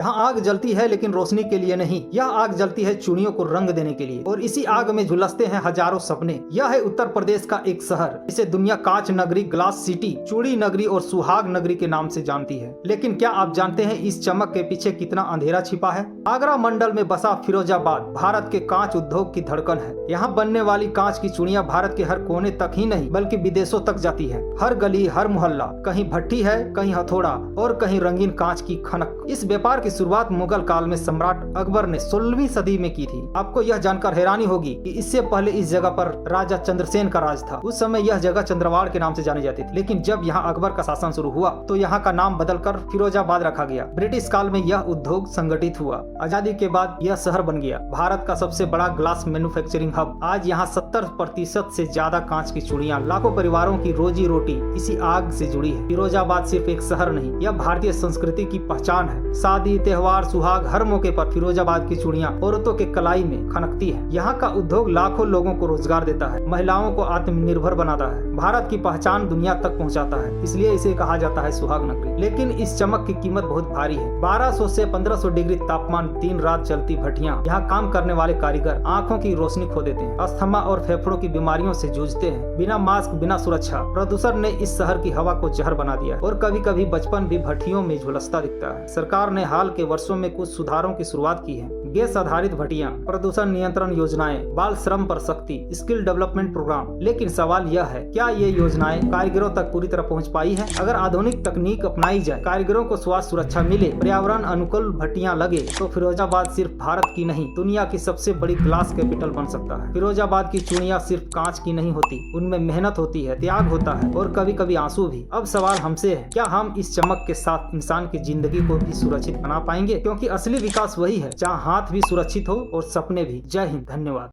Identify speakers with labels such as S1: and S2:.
S1: यहाँ आग जलती है लेकिन रोशनी के लिए नहीं, यह आग जलती है चूड़ियों को रंग देने के लिए, और इसी आग में झुलसते हैं हजारों सपने। यह है उत्तर प्रदेश का एक शहर, इसे दुनिया कांच नगरी, ग्लास सिटी, चूड़ी नगरी और सुहाग नगरी के नाम से जानती है। लेकिन क्या आप जानते हैं इस चमक के पीछे कितना अंधेरा छिपा है? आगरा मंडल में बसा फिरोजाबाद भारत के कांच उद्योग की धड़कन है। यहाँ बनने वाली कांच की चूड़ियां भारत के हर कोने तक ही नहीं बल्कि विदेशों तक जाती है। हर गली, हर मोहल्ला, कहीं भट्टी है, कहीं हथौड़ा और कहीं रंगीन कांच की खनक। इस व्यापार की शुरुआत मुगल काल में सम्राट अकबर ने 16वीं सदी में की थी। आपको यह जानकर हैरानी होगी कि इससे पहले इस जगह पर राजा चंद्रसेन का राज था। उस समय यह जगह चंद्रवाड़ के नाम से जानी जाती थी, लेकिन जब यहाँ अकबर का शासन शुरू हुआ तो यहाँ का नाम बदलकर फिरोजाबाद रखा गया। ब्रिटिश काल में यह उद्योग संगठित हुआ। आजादी के बाद यह शहर बन गया भारत का सबसे बड़ा ग्लास मैन्युफैक्चरिंग हब। आज यहाँ 70% से ज्यादा कांच की चूड़ियां, लाखों परिवारों की रोजी रोटी इसी आग से जुड़ी है। फिरोजाबाद सिर्फ एक शहर नहीं, यह भारतीय संस्कृति की पहचान है। शादी, त्योहार, सुहाग, हर मौके पर फिरोजाबाद की चूड़ियां औरतों के कलाई में खनकती है। यहाँ का उद्योग लाखों लोगों को रोजगार देता है, महिलाओं को आत्मनिर्भर बनाता है, भारत की पहचान दुनिया तक पहुँचाता है। इसलिए इसे कहा जाता है सुहाग नगरी। लेकिन इस चमक की कीमत बहुत भारी है। 1200 से 1500 डिग्री तापमान, दिन रात चलती भट्टियां, यहाँ काम करने वाले कारीगर आंखों की रोशनी खो देते हैं, अस्थमा और फेफड़ों की बीमारियों से जूझते हैं। बिना मास्क, बिना सुरक्षा, प्रदूषण ने इस शहर की हवा को जहर बना दिया है और कभी कभी बचपन भी भट्टियों में झुलसता दिखता है। सरकार ने हाल के वर्षों में कुछ सुधारों की शुरुआत की है। गैस आधारित भट्टियां, प्रदूषण नियंत्रण योजनाएं, बाल श्रम पर सख्ती, स्किल डेवलपमेंट प्रोग्राम। लेकिन सवाल यह है, क्या ये योजनाएं कारीगरों तक पूरी तरह पहुंच पाई है? अगर आधुनिक तकनीक अपनाई जाए, कारीगरों को स्वास्थ्य सुरक्षा मिले, पर्यावरण अनुकूल भट्टियां लगे, तो फिरोजाबाद सिर्फ भारत की नहीं दुनिया की सबसे बड़ी ग्लास कैपिटल बन सकता है। फिरोजाबाद की चूड़ियां सिर्फ कांच की नहीं होती, उनमें मेहनत होती है, त्याग होता है और कभी कभी आंसू भी। अब सवाल हमसे है, क्या हम इस चमक के साथ इंसान की जिंदगी को भी सुरक्षित बना पाएंगे? क्योंकि असली विकास वही है जहाँ हाथ भी सुरक्षित हो और सपने भी। जय हिंद, धन्यवाद।